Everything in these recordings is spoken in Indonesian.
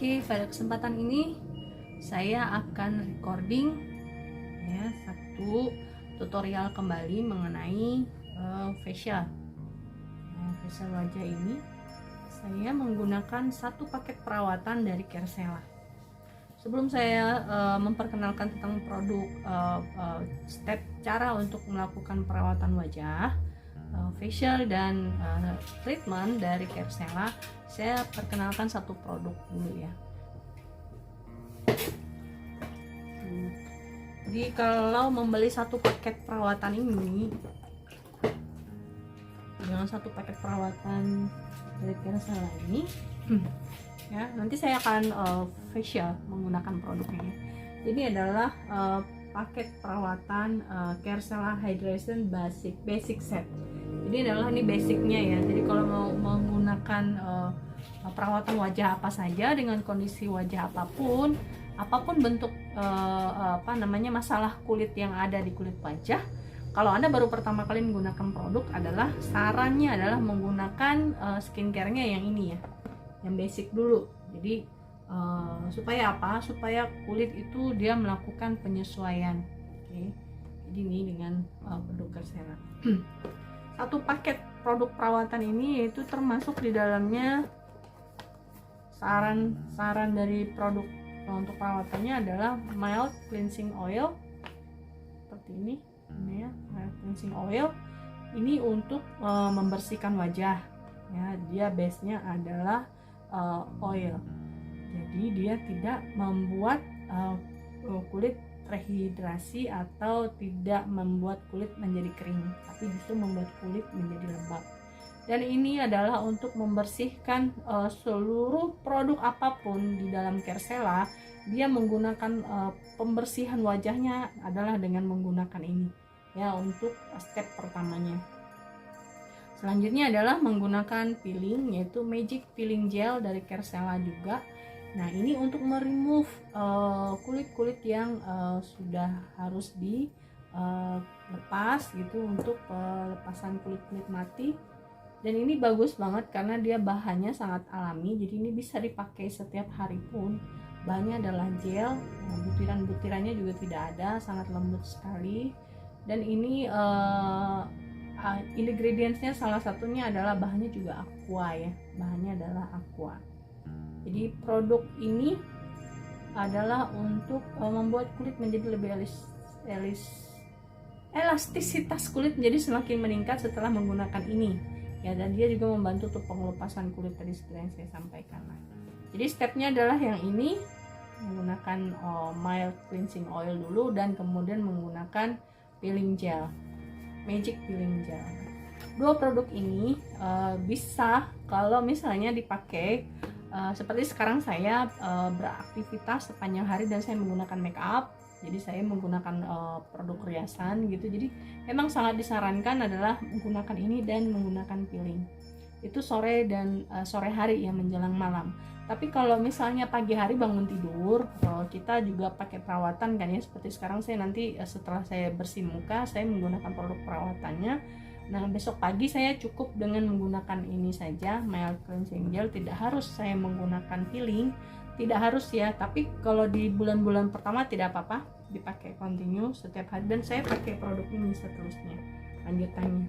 Oke, pada kesempatan ini saya akan recording ya satu tutorial kembali mengenai facial. Facial wajah ini saya menggunakan satu paket perawatan dari Kersela. Sebelum saya memperkenalkan tentang produk, step cara untuk melakukan perawatan wajah, facial dan treatment dari Kersela, saya perkenalkan satu produk dulu ya. Jadi kalau membeli satu paket perawatan ini dengan satu paket perawatan dari Kersela ini ya, nanti saya akan facial menggunakan produknya. Ini adalah paket perawatan Kersela Hydration Basic Set. Jadi adalah ini basicnya ya. Jadi kalau mau menggunakan perawatan wajah apa saja dengan kondisi wajah apapun bentuk masalah kulit yang ada di kulit wajah, kalau Anda baru pertama kali menggunakan produk, adalah sarannya adalah menggunakan skincare-nya yang ini ya, yang basic dulu. Jadi supaya apa? Supaya kulit itu dia melakukan penyesuaian. Oke. Jadi ini dengan produk Kersela. Satu paket produk perawatan ini yaitu termasuk di dalamnya saran dari produk untuk perawatannya adalah mild cleansing oil seperti ini ya, mild cleansing oil ini untuk membersihkan wajah ya. Dia base-nya adalah oil, jadi dia tidak membuat kulit rehidrasi atau tidak membuat kulit menjadi kering, tapi justru membuat kulit menjadi lembab. Dan ini adalah untuk membersihkan seluruh produk apapun di dalam Kersela. Dia menggunakan pembersihan wajahnya adalah dengan menggunakan ini ya, untuk step pertamanya. Selanjutnya adalah menggunakan peeling, yaitu Magic Peeling Gel dari Kersela juga. Nah, ini untuk meremove kulit-kulit yang sudah harus dilepas gitu, untuk pelepasan kulit-kulit mati. Dan ini bagus banget karena dia bahannya sangat alami, jadi ini bisa dipakai setiap hari pun. Bahannya adalah gel, butiran-butirannya juga tidak ada, sangat lembut sekali. Dan ini ingredientsnya salah satunya adalah bahannya juga aqua ya, bahannya adalah aqua. Jadi produk ini adalah untuk membuat kulit menjadi lebih elastisitas kulit menjadi semakin meningkat setelah menggunakan ini ya. Dan dia juga membantu untuk pengelupasan kulit tadi seperti yang saya sampaikan. Jadi stepnya adalah yang ini, menggunakan mild cleansing oil dulu, dan kemudian menggunakan peeling gel, Magic Peeling Gel. Dua produk ini bisa kalau misalnya dipakai seperti sekarang saya beraktivitas sepanjang hari dan saya menggunakan make up, jadi saya menggunakan produk riasan gitu. Jadi memang sangat disarankan adalah menggunakan ini dan menggunakan peeling itu sore dan sore hari ya, menjelang malam. Tapi kalau misalnya pagi hari bangun tidur, kita juga pakai perawatan kan ya, seperti sekarang saya nanti setelah saya bersih muka, saya menggunakan produk perawatannya. Nah, besok pagi saya cukup dengan menggunakan ini saja, mild cleansing gel. Tidak harus saya menggunakan peeling, tidak harus ya. Tapi kalau di bulan-bulan pertama tidak apa-apa, dipakai continue setiap hari. Dan saya pakai produk ini seterusnya, lanjutannya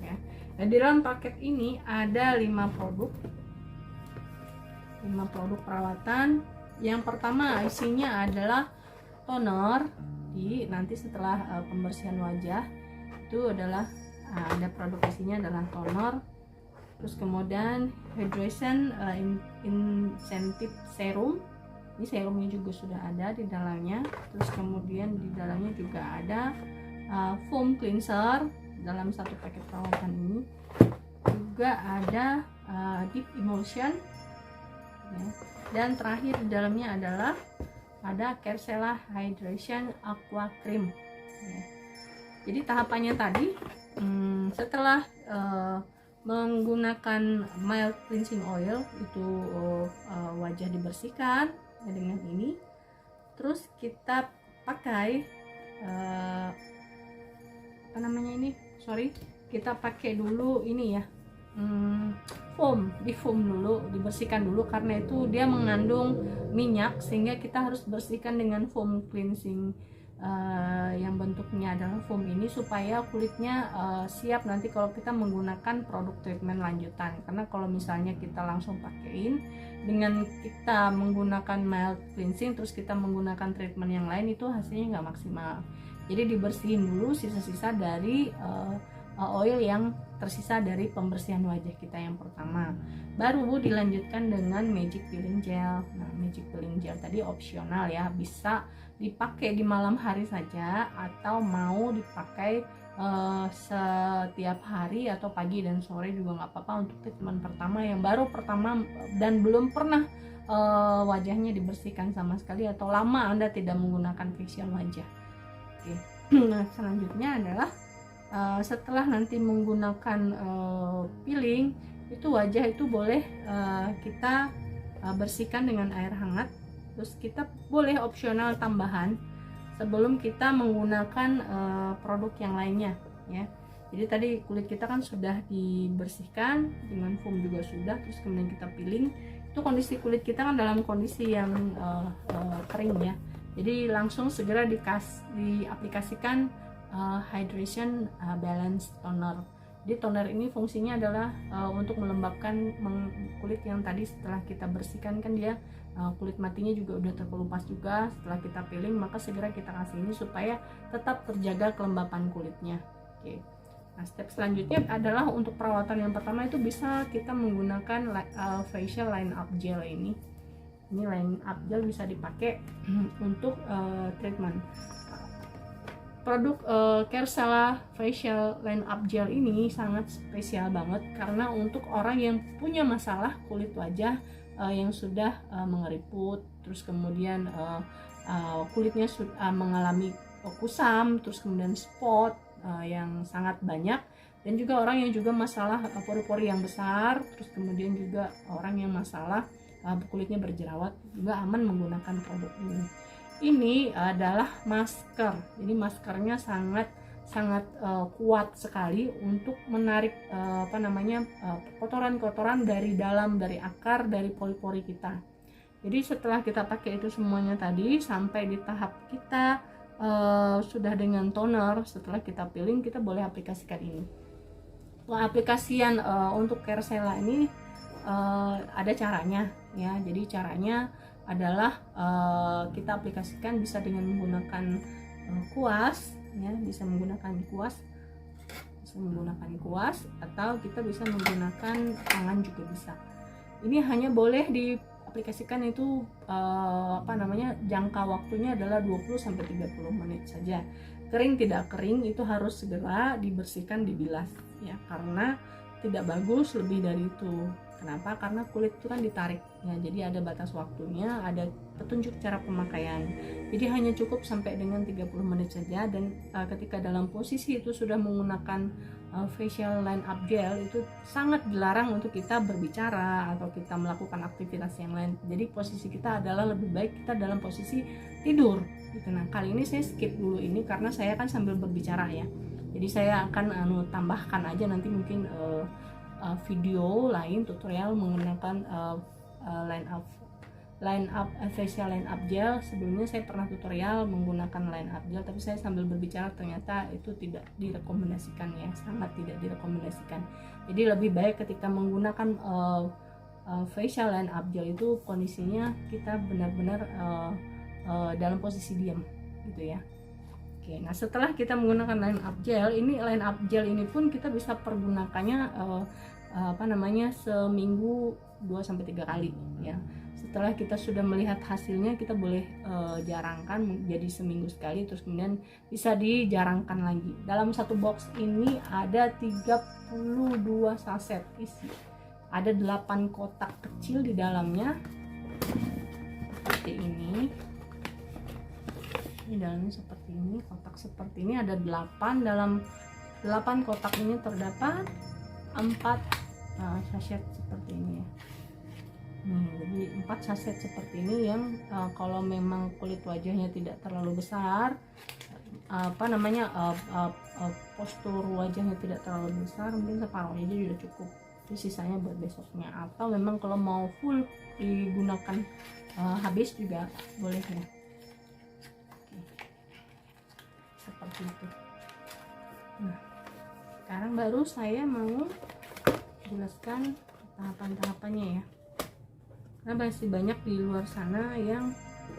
ya. Nah, di dalam paket ini ada 5 produk perawatan. Yang pertama isinya adalah toner. Nanti setelah pembersihan wajah itu adalah ada produk isinya adalah toner. Terus kemudian hydration incentive serum. Ini serumnya juga sudah ada di dalamnya. Terus kemudian di dalamnya juga ada foam cleanser dalam satu paket perawatan ini. Juga ada deep emulsion ya. Dan terakhir di dalamnya adalah ada Kersela Hydration Aqua Cream ya. Jadi tahapannya tadi, setelah menggunakan mild cleansing oil itu wajah dibersihkan ya, dengan ini. Terus kita pakai kita pakai dulu ini ya, di foam dulu, dibersihkan dulu karena itu dia mengandung minyak, sehingga kita harus bersihkan dengan foam cleansing yang bentuknya adalah foam ini, supaya kulitnya siap nanti kalau kita menggunakan produk treatment lanjutan. Karena kalau misalnya kita langsung pakein dengan kita menggunakan mild cleansing terus kita menggunakan treatment yang lain, itu hasilnya nggak maksimal. Jadi dibersihin dulu sisa-sisa dari oil yang tersisa dari pembersihan wajah kita yang pertama, baru dilanjutkan dengan magic peeling gel. Nah, magic peeling gel tadi opsional ya, bisa dipakai di malam hari saja atau mau dipakai setiap hari atau pagi dan sore juga nggak apa-apa untuk treatment pertama yang baru pertama dan belum pernah wajahnya dibersihkan sama sekali atau lama Anda tidak menggunakan facial wajah. Oke. Nah, selanjutnya adalah setelah nanti menggunakan peeling, itu wajah itu boleh kita bersihkan dengan air hangat. Terus kita boleh opsional tambahan sebelum kita menggunakan produk yang lainnya ya. Jadi tadi kulit kita kan sudah dibersihkan dengan foam juga sudah, terus kemudian kita peeling. Itu kondisi kulit kita kan dalam kondisi yang kering ya. Jadi langsung segera diaplikasikan hydration balance toner. Jadi toner ini fungsinya adalah untuk melembabkan kulit yang tadi setelah kita bersihkan kan dia kulit matinya juga udah terkelupas juga setelah kita peeling, maka segera kita kasih ini supaya tetap terjaga kelembapan kulitnya. Oke. Nah, step selanjutnya adalah untuk perawatan yang pertama itu bisa kita menggunakan facial line up gel ini. Ini line up gel bisa dipakai untuk treatment. Produk Kersela Facial Line Up Gel ini sangat spesial banget karena untuk orang yang punya masalah kulit wajah yang sudah mengeriput, terus kemudian kulitnya mengalami kusam, terus kemudian spot yang sangat banyak, dan juga orang yang juga masalah pori-pori yang besar, terus kemudian juga orang yang masalah kulitnya berjerawat juga aman menggunakan produk ini. Ini adalah masker, jadi maskernya sangat kuat sekali untuk menarik kotoran-kotoran dari dalam, dari akar, dari pori-pori kita. Jadi setelah kita pakai itu semuanya tadi sampai di tahap kita sudah dengan toner, setelah kita peeling kita boleh aplikasikan ini. Aplikasian untuk Kersela ini ada caranya ya. Jadi caranya adalah kita aplikasikan bisa dengan menggunakan kuas ya, bisa menggunakan kuas atau kita bisa menggunakan tangan juga bisa. Ini hanya boleh diaplikasikan itu jangka waktunya adalah 20-30 menit saja. Kering tidak kering itu harus segera dibersihkan, dibilas ya, karena tidak bagus lebih dari itu. Kenapa? Karena kulit itu kan ditarik ya, jadi ada batas waktunya, ada petunjuk cara pemakaian. Jadi hanya cukup sampai dengan 30 menit saja, dan ketika dalam posisi itu sudah menggunakan facial line up gel itu sangat dilarang untuk kita berbicara atau kita melakukan aktivitas yang lain. Jadi posisi kita adalah lebih baik kita dalam posisi tidur gitu. Nah, kali ini saya skip dulu ini karena saya kan sambil berbicara ya. Jadi saya akan tambahkan aja nanti mungkin video lain tutorial menggunakan line up facial line up gel. Sebelumnya saya pernah tutorial menggunakan line up gel, tapi saya sambil berbicara ternyata itu tidak direkomendasikan ya, sangat tidak direkomendasikan. Jadi lebih baik ketika menggunakan facial line up gel itu kondisinya kita benar-benar dalam posisi diam gitu ya. Oke, nah setelah kita menggunakan line up gel ini pun kita bisa pergunakannya seminggu 2-3 kali ya. Setelah kita sudah melihat hasilnya, kita boleh jarangkan menjadi seminggu sekali, terus kemudian bisa dijarangkan lagi. Dalam satu box ini ada 32 saset isi, ada 8 kotak kecil di dalamnya seperti ini. Ini dalamnya seperti ini, kotak seperti ini ada 8. Dalam 8 kotak ini terdapat 4 saset seperti ini ya. Jadi 4 saset seperti ini yang kalau memang kulit wajahnya tidak terlalu besar, postur wajahnya tidak terlalu besar, mungkin separuhnya aja sudah cukup sisanya buat besoknya, atau memang kalau mau full digunakan habis juga boleh ya. Seperti itu. Nah, sekarang baru saya mau jelaskan tahapan-tahapannya ya, karena masih banyak di luar sana yang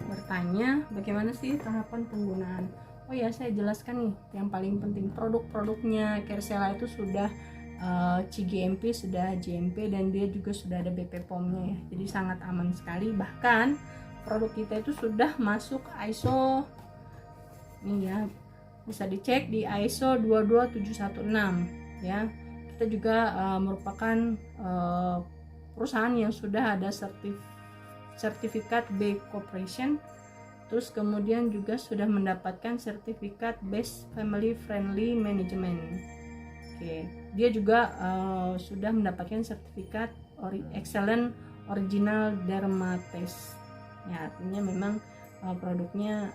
bertanya bagaimana sih tahapan penggunaan. Oh ya, saya jelaskan nih yang paling penting, produk-produknya Caresella itu sudah CGMP, sudah GMP, dan dia juga sudah ada BP POM-nya ya, jadi sangat aman sekali. Bahkan produk kita itu sudah masuk ISO, ini ya, bisa dicek di ISO 22716 ya. Kita juga merupakan perusahaan yang sudah ada sertifikat B Corporation, terus kemudian juga sudah mendapatkan sertifikat Best Family Friendly Management. Oke, dia juga sudah mendapatkan sertifikat Excellent Original Derma Test. Ya, artinya memang produknya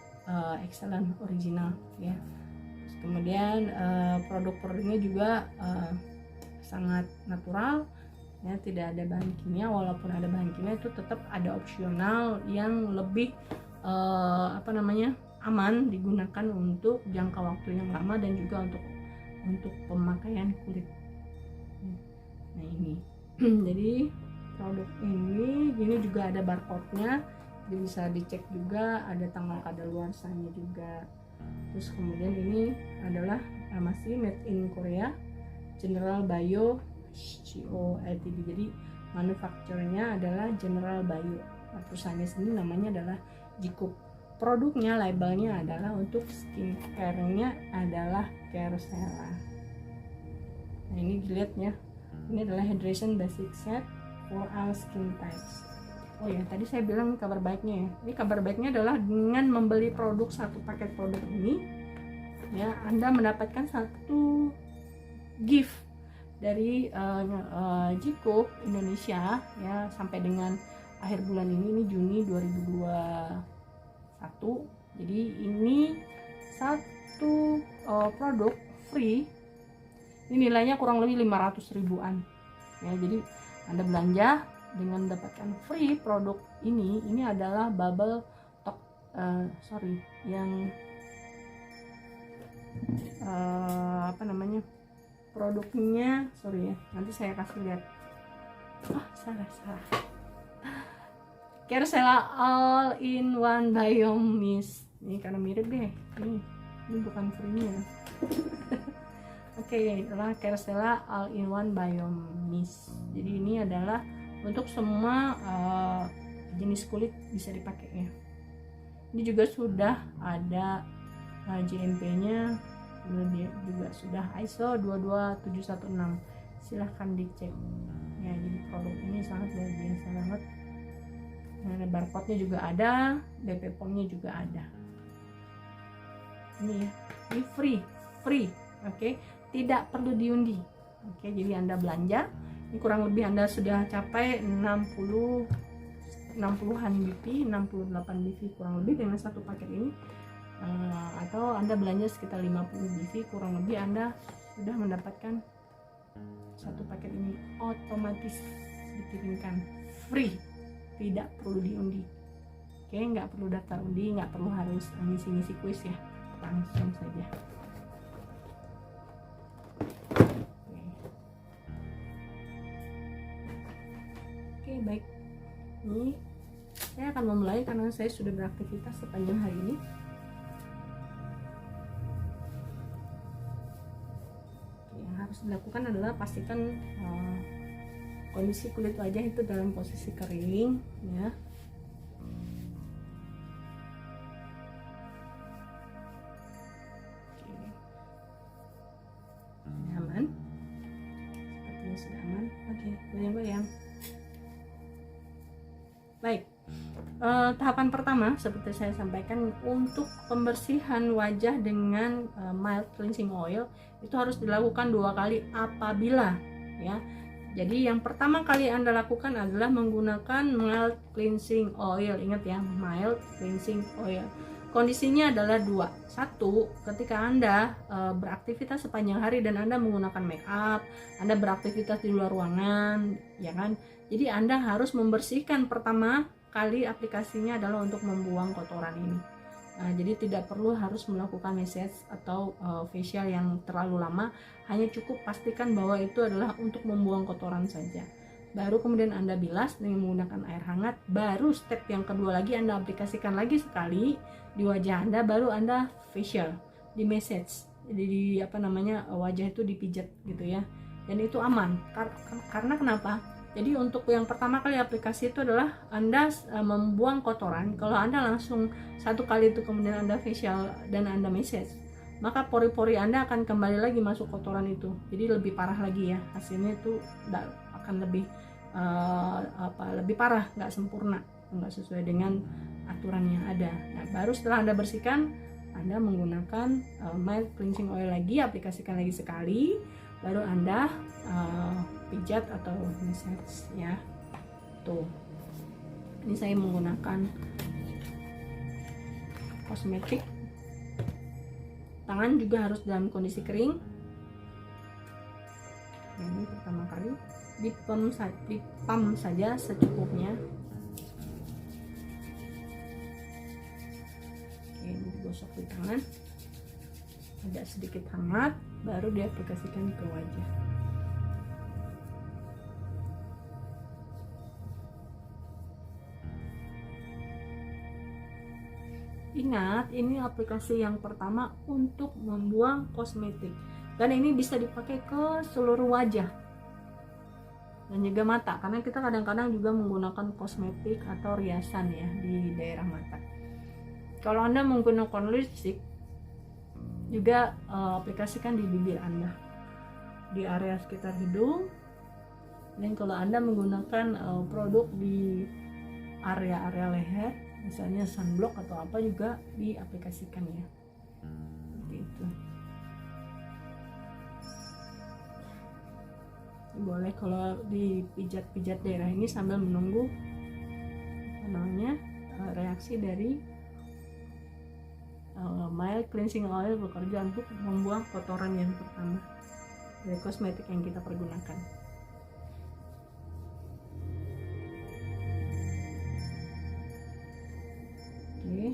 excellent original ya. Terus kemudian produk-produknya juga sangat natural ya, tidak ada bahan kimia. Walaupun ada bahan kimia itu tetap ada opsional yang lebih aman digunakan untuk jangka waktu yang lama dan juga untuk pemakaian kulit. Nah ini jadi produk ini juga ada barcode-nya, jadi bisa dicek juga, ada tanggal kadaluarsanya juga. Terus kemudian ini adalah masih made in Korea, General Bio Co Ltd. Jadi manufakturnya adalah General Bio. Perusahaannya sendiri namanya adalah Jikup. Produknya, labelnya adalah untuk skincare-nya adalah Caresella. Nah ini dilihat ya, ini adalah hydration basic set for all skin types. Oh ya, tadi saya bilang kabar baiknya ya. Ini kabar baiknya adalah dengan membeli produk, satu paket produk ini ya, Anda mendapatkan satu gift dari Jikup Indonesia ya, sampai dengan akhir bulan ini Juni 2021. Jadi ini satu produk free, ini nilainya kurang lebih 500 ribuan ya. Jadi Anda belanja dengan mendapatkan free produk ini adalah bubble top yang produknya, nanti saya kasih lihat. Salah Caresella All-in-One Biome Mist. Ini karena mirip deh, ini bukan free-nya. Oke, adalah Caresella All-in-One Biome Mist. Jadi ini adalah untuk semua jenis kulit bisa dipakai ya. Ini juga sudah ada GMP-nya, kemudian juga sudah ISO 22716. Silahkan dicek ya. Jadi produk ini sangat luar biasa banget. Nah, barcode-nya juga ada, BP POM-nya juga ada. Ini ya, ini free, oke, tidak perlu diundi. Oke, jadi Anda belanja, ini kurang lebih Anda sudah capai 60-an BP, 68 BP kurang lebih dengan satu paket ini. Atau Anda belanja sekitar 50 BP, kurang lebih Anda sudah mendapatkan satu paket ini otomatis dikirimkan free, tidak perlu diundi. Oke, nggak perlu daftar undi, nggak perlu harus ngisi kuis ya, langsung saja. Oke, baik, ini saya akan memulai karena saya sudah beraktivitas sepanjang hari ini. Yang harus dilakukan adalah pastikan kondisi kulit wajah itu dalam posisi kering ya. Aman, sepertinya sudah aman. Oke, goyang-goyang. Baik, tahapan pertama seperti saya sampaikan, untuk pembersihan wajah dengan mild cleansing oil itu harus dilakukan 2 kali apabila ya. Jadi yang pertama kali Anda lakukan adalah menggunakan mild cleansing oil. Ingat ya, mild cleansing oil. kondisinya adalah dua. Satu, ketika Anda beraktivitas sepanjang hari dan Anda menggunakan make up, Anda beraktivitas di luar ruangan, ya kan? Jadi Anda harus membersihkan. Pertama kali aplikasinya adalah untuk membuang kotoran ini. Nah, jadi tidak perlu harus melakukan massage atau facial yang terlalu lama, hanya cukup pastikan bahwa itu adalah untuk membuang kotoran saja. Baru kemudian Anda bilas dengan menggunakan air hangat. Baru step yang kedua lagi, Anda aplikasikan lagi sekali di wajah Anda, baru Anda facial, di massage, di wajah itu dipijat gitu ya. Dan itu aman. Karena kenapa? Jadi untuk yang pertama kali aplikasi itu adalah Anda membuang kotoran. Kalau Anda langsung satu kali itu kemudian Anda facial dan Anda massage, maka pori-pori Anda akan kembali lagi masuk kotoran itu. Jadi lebih parah lagi ya. Hasilnya itu akan lebih lebih parah, nggak sempurna, nggak sesuai dengan aturan yang ada. Nah, baru setelah Anda bersihkan, Anda menggunakan mild cleansing oil lagi, aplikasikan lagi sekali, baru Anda pijat atau massage ya. Tuh, ini saya menggunakan kosmetik. Tangan juga harus dalam kondisi kering. Ini pertama kali dipam saja secukupnya. Oke, ini digosok di tangan, agak sedikit hangat, baru diaplikasikan ke wajah. Ingat, ini aplikasi yang pertama untuk membuang kosmetik, dan ini bisa dipakai ke seluruh wajah dan juga mata, karena kita kadang-kadang juga menggunakan kosmetik atau riasan ya di daerah mata. Kalau Anda menggunakan lipstick, juga aplikasikan di bibir Anda, di area sekitar hidung. Dan kalau Anda menggunakan produk di area-area leher, misalnya sunblock atau apa, juga diaplikasikan ya, seperti itu. Boleh kalau dipijat-pijat daerah ini sambil menunggu reaksi dari mild cleansing oil bekerja untuk membuang kotoran yang pertama dari kosmetik yang kita pergunakan. Oke,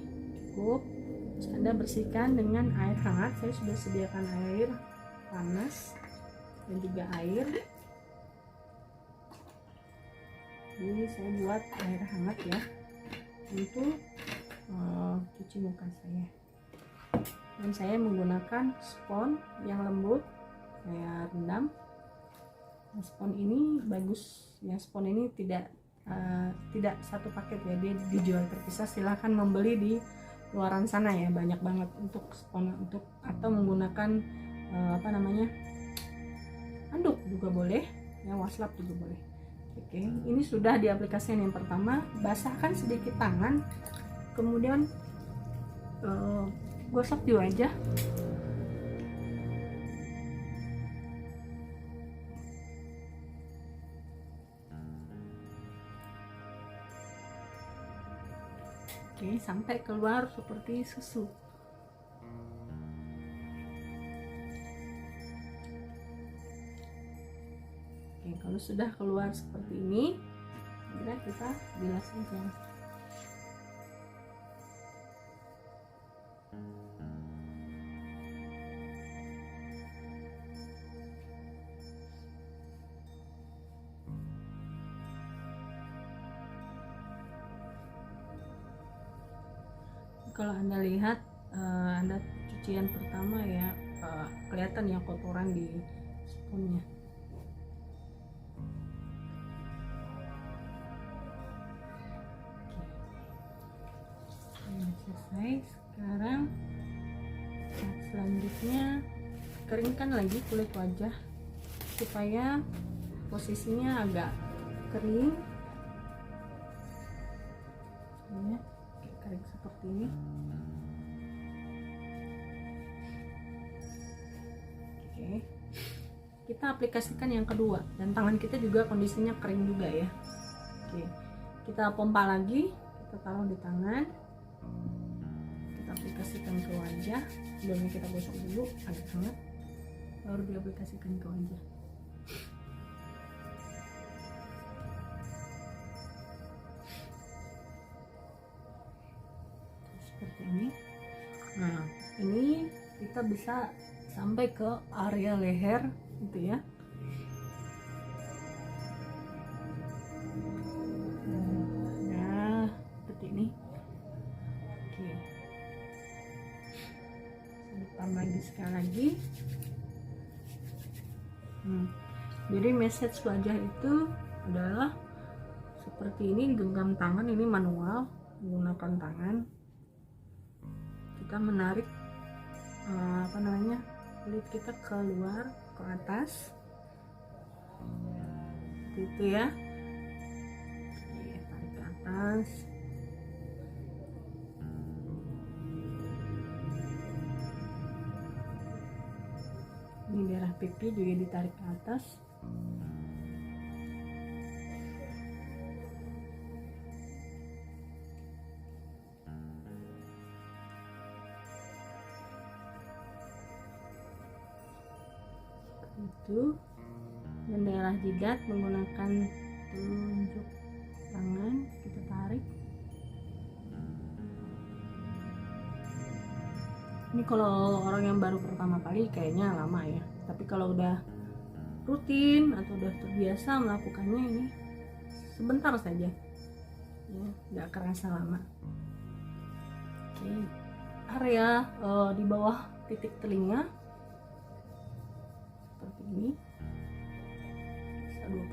cukup. Terus Anda bersihkan dengan air hangat. Saya sudah sediakan air panas dan juga air. Ini saya buat air hangat ya untuk cuci muka saya. Dan saya menggunakan spons yang lembut, saya rendam. Nah, spons ini bagus ya, spons ini tidak satu paket ya, dia dijual terpisah. Silahkan membeli di luaran sana ya, banyak banget untuk spons, untuk atau menggunakan handuk juga boleh ya, waslap juga boleh. Oke, ini sudah diaplikasikan yang pertama. Basahkan sedikit tangan, kemudian gosok di wajah. Oke, sampai keluar seperti susu. Oke, kalau sudah keluar seperti ini, kita bilas saja. Kalau Anda lihat, Anda cucian pertama ya, kelihatan ya kotoran di sponnya. Selesai. Sekarang selanjutnya keringkan lagi kulit wajah supaya posisinya agak kering ya, kering seperti ini. Oke, kita aplikasikan yang kedua, dan tangan kita juga kondisinya kering juga ya. Oke, kita pompa lagi, kita taruh di tangan, kita kita aplikasikan ke wajah. Sebelumnya kita gosok dulu agak hangat, baru diaplikasikan ke wajah. Seperti ini. Nah, ini kita bisa sampai ke area leher gitu ya. Nah, seperti ini. Oke. Depan lagi sekali lagi. Jadi message wajah itu adalah seperti ini, genggam tangan, ini manual menggunakan tangan. Kita menarik kulit kita keluar ke atas gitu ya. Oke, tarik ke atas. Ini daerah pipi juga ditarik ke atas. Itu, dan daerah jidat menggunakan telunjuk tangan kita tarik. Ini kalau orang yang baru pertama kali kayaknya lama ya, tapi kalau udah rutin atau udah terbiasa melakukannya, ini sebentar saja ya, nggak kerasa lama. Oke, area di bawah titik telinga seperti ini,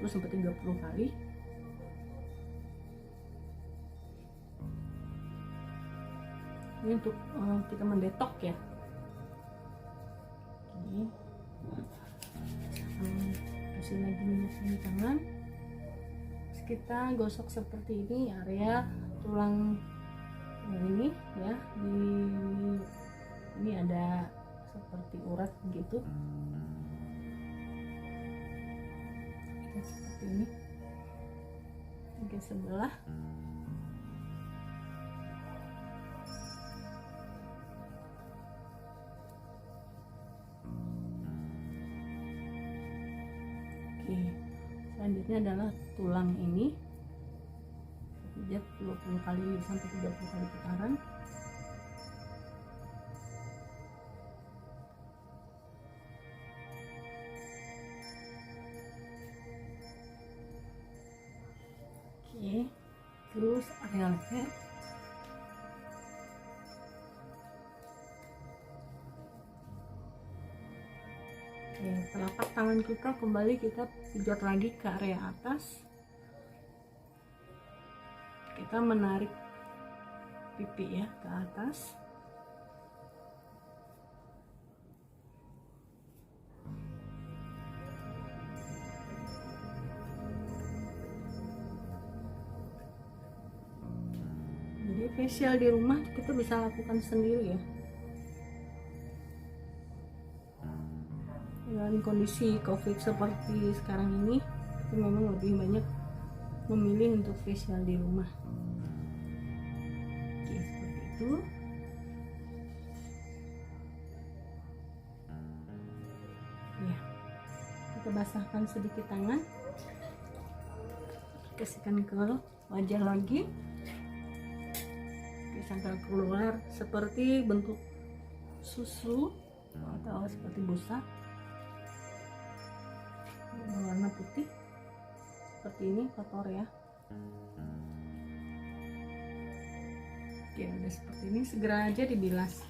bisa 20-30 kali. Ini untuk kita mendetok ya. Oke. Kasih lagi minyak di tangan. Terus kita gosok seperti ini area tulang ini ya. Ini ada seperti urat gitu. Oke, seperti ini. Oke, sebelah. Oke, selanjutnya adalah tulang ini. Pijat 20 kali sampai 30 kali putaran. Oke, terus area leher. Oke, telapak tangan kita kembali kita pijat lagi ke area atas. Kita menarik pipi ya ke atas. Jadi facial di rumah kita bisa lakukan sendiri ya. Dengan kondisi COVID seperti sekarang ini, kita memang lebih banyak memilih untuk facial di rumah. Oke, seperti itu. Ya, kita basahkan sedikit tangan, kasihkan ke wajah lagi. Oke, sampai keluar seperti bentuk susu atau seperti busa warna putih seperti ini, kotor ya. Oke, udah seperti ini, segera aja dibilas.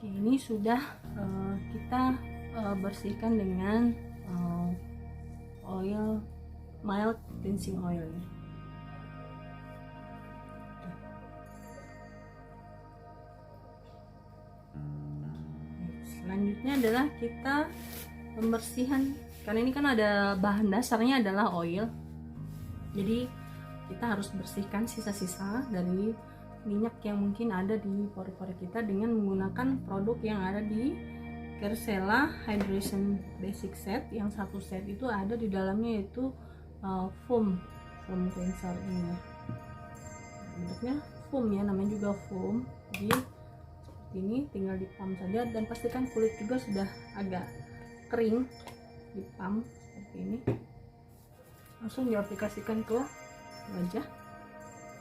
Oke, ini sudah kita bersihkan dengan oil, mild cleansing oil ya. Selanjutnya adalah kita pembersihan karena ini kan ada bahan dasarnya adalah oil, jadi kita harus bersihkan sisa-sisa dari minyak yang mungkin ada di pori-pori kita dengan menggunakan produk yang ada di Kercella Hydration Basic Set. Yang satu set itu ada di dalamnya yaitu foam cleanser ini, bentuknya foam ya, namanya juga foam. Jadi seperti ini, tinggal di pump saja, dan pastikan kulit juga sudah agak kering, di pump seperti ini, langsung diaplikasikan ke wajah.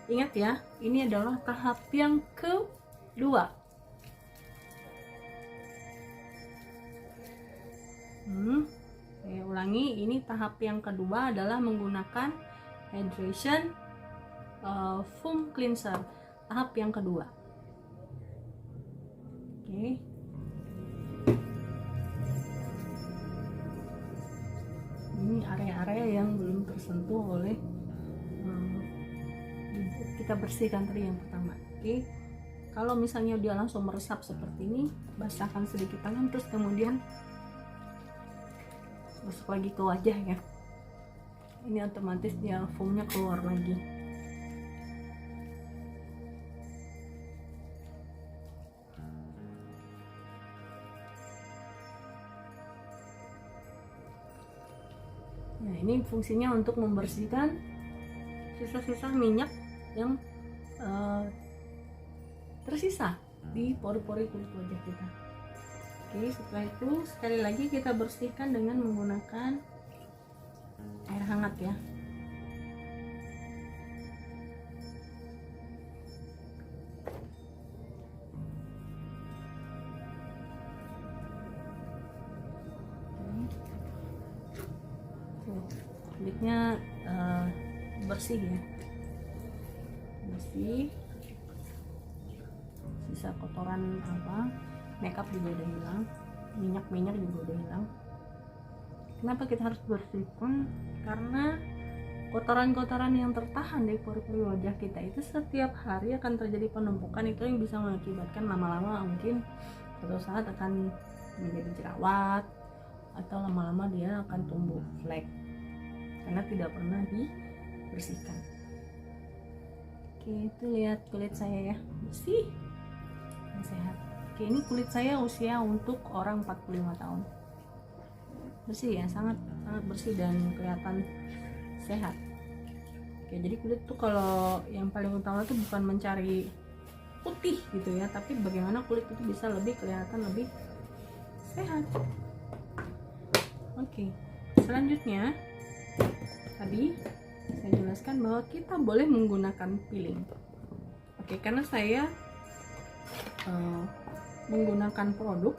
Ingat ya, ini adalah tahap yang kedua. Saya ulangi, ini tahap yang kedua adalah menggunakan hydration foam cleanser, tahap yang kedua. Oke. Ini area-area yang belum tersentuh oleh kita bersihkan tadi yang pertama. Oke, kalau misalnya dia langsung meresap seperti ini, basahkan sedikit tangan, terus kemudian masuk lagi ke wajah ya. Ini otomatis dia foamnya keluar lagi. Nah, ini fungsinya untuk membersihkan sisa-sisa minyak yang tersisa di pori-pori kulit wajah kita. Oke, setelah itu sekali lagi kita bersihkan dengan menggunakan air hangat ya. Kulitnya bersih ya, bersih, sisa kotoran makeup juga udah hilang, minyak juga udah hilang. Kenapa kita harus bersihkan? Karena kotoran-kotoran yang tertahan di pori-pori wajah kita itu setiap hari akan terjadi penumpukan, itu yang bisa mengakibatkan lama-lama mungkin suatu saat akan menjadi jerawat, atau lama-lama dia akan tumbuh flek karena tidak pernah dibersihkan. Oke, itu lihat kulit saya ya, bersih dan sehat. Oke, ini kulit saya usia untuk orang 45 tahun. Bersih ya, sangat bersih dan kelihatan sehat. Oke, jadi kulit tuh kalau yang paling utama tuh bukan mencari putih gitu ya, tapi bagaimana kulit itu bisa lebih kelihatan lebih sehat. Oke, selanjutnya tadi saya jelaskan bahwa kita boleh menggunakan peeling. Oke, karena saya menggunakan produk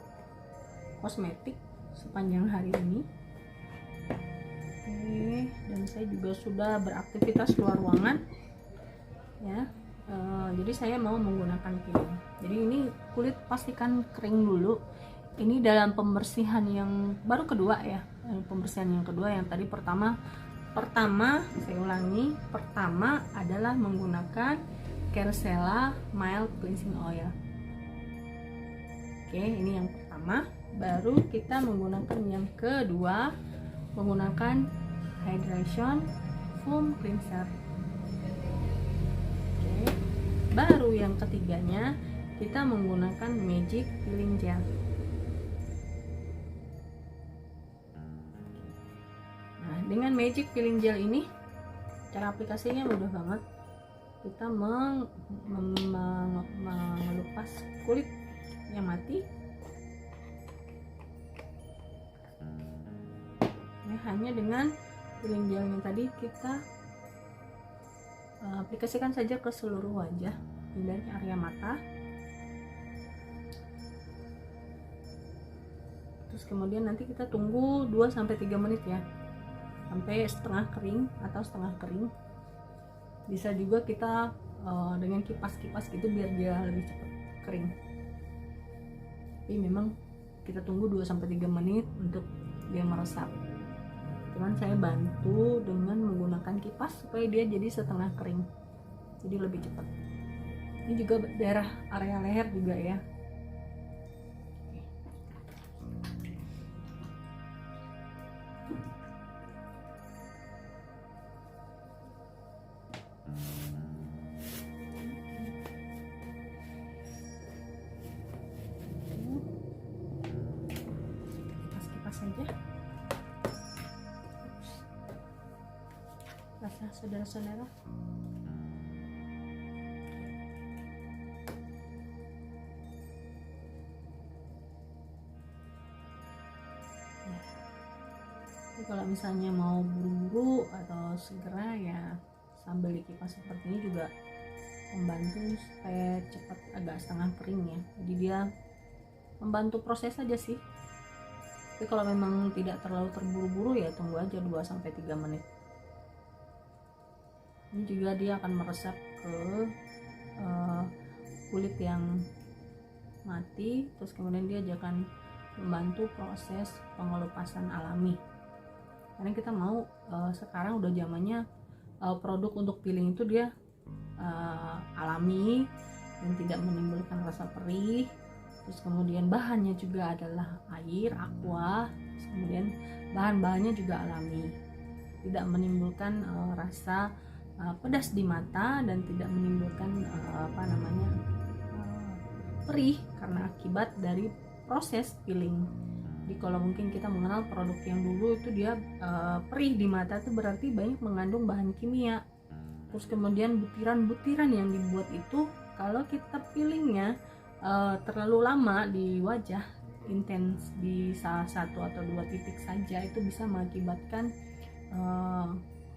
kosmetik sepanjang hari ini. Oke, dan saya juga sudah beraktivitas luar ruangan ya. Jadi saya mau menggunakan peeling. Jadi ini kulit pastikan kering dulu. Ini dalam pembersihan yang baru kedua ya. Pembersihan yang kedua, yang tadi pertama saya ulangi, pertama adalah menggunakan Kercella Mild Cleansing Oil. Oke, ini yang pertama. Baru kita menggunakan yang kedua, menggunakan Hydration Foam Cleanser. Oke, baru yang ketiganya kita menggunakan Magic Peeling Gel. Nah, dengan Magic Peeling Gel ini cara aplikasinya mudah banget. Kita mengelupas kulit yang mati ya, hanya dengan peeling gelnya tadi kita aplikasikan saja ke seluruh wajah dari area mata, terus kemudian nanti kita tunggu 2-3 menit ya, sampai setengah kering atau setengah kering. Bisa juga kita dengan kipas-kipas gitu biar dia lebih cepat kering. Tapi memang kita tunggu 2-3 menit untuk dia meresap. Cuman saya bantu dengan menggunakan kipas supaya dia jadi setengah kering, jadi lebih cepat. Ini juga daerah area leher juga ya. saudara-saudara. Jadi kalau misalnya mau buru-buru atau segera ya sambil dikipas seperti ini juga membantu supaya cepat, agak setengah kering ya. Jadi dia membantu proses aja sih. Tapi kalau memang tidak terlalu terburu-buru ya tunggu aja 2-3 menit. Ini juga dia akan meresap ke kulit yang mati, terus kemudian dia akan membantu proses pengelupasan alami. Karena kita mau sekarang udah zamannya produk untuk peeling itu dia alami dan tidak menimbulkan rasa perih. Terus kemudian bahannya juga adalah air, aqua. Terus kemudian bahan-bahannya juga alami, tidak menimbulkan rasa pedas di mata dan tidak menimbulkan perih karena akibat dari proses peeling. Jadi kalau mungkin kita mengenal produk yang dulu itu dia perih di mata, itu berarti banyak mengandung bahan kimia. Terus kemudian butiran-butiran yang dibuat itu kalau kita peelingnya terlalu lama di wajah, intens di salah 1 atau 2 titik saja, itu bisa mengakibatkan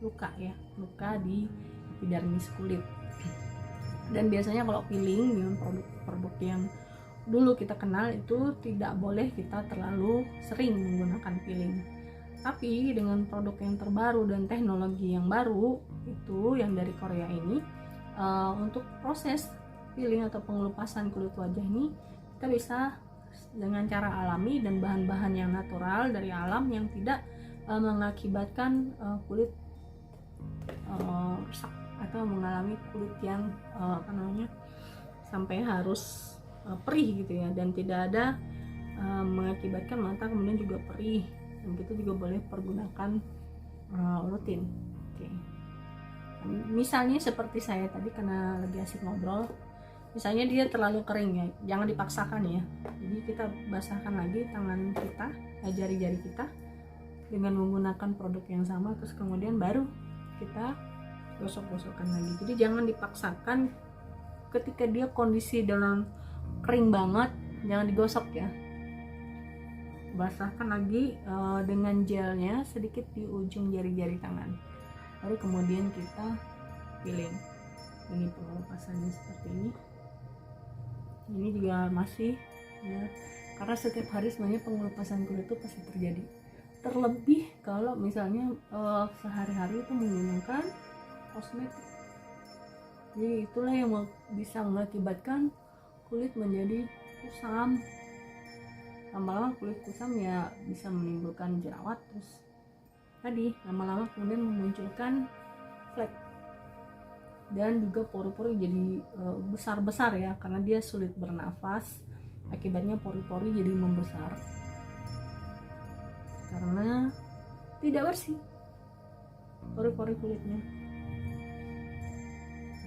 luka ya, luka di epidermis kulit. Dan biasanya kalau peeling dengan produk-produk yang dulu kita kenal itu tidak boleh kita terlalu sering menggunakan peeling. Tapi dengan produk yang terbaru dan teknologi yang baru itu yang dari Korea ini, untuk proses peeling atau pengelupasan kulit wajah ini kita bisa dengan cara alami dan bahan-bahan yang natural dari alam yang tidak mengakibatkan kulit rusak atau mengalami kulit yang sampai harus perih gitu ya, dan tidak ada mengakibatkan mata kemudian juga perih, dan kita juga boleh pergunakan rutin. Oke. Misalnya seperti saya tadi karena lagi asik ngobrol, misalnya dia terlalu kering ya, jangan dipaksakan ya. Jadi kita basahkan lagi tangan kita, jari-jari kita dengan menggunakan produk yang sama, terus kemudian baru kita gosok-gosokkan lagi. Jadi jangan dipaksakan ketika dia kondisi dalam kering banget, jangan digosok ya. Basahkan lagi dengan gelnya sedikit di ujung jari-jari tangan, baru kemudian kita peeling. Ini pengelupasannya seperti ini. Ini juga masih ya, karena setiap hari sebenarnya pengelupasan kulit itu pasti terjadi. Terlebih kalau misalnya sehari-hari itu menggunakan kosmetik. Jadi itulah yang bisa mengakibatkan kulit menjadi kusam. Lama-lama kulit kusam ya bisa menimbulkan jerawat, terus tadi lama-lama kemudian memunculkan flek, dan juga pori-pori jadi besar-besar ya, karena dia sulit bernafas, akibatnya pori-pori jadi membesar karena tidak bersih pori-pori kulitnya.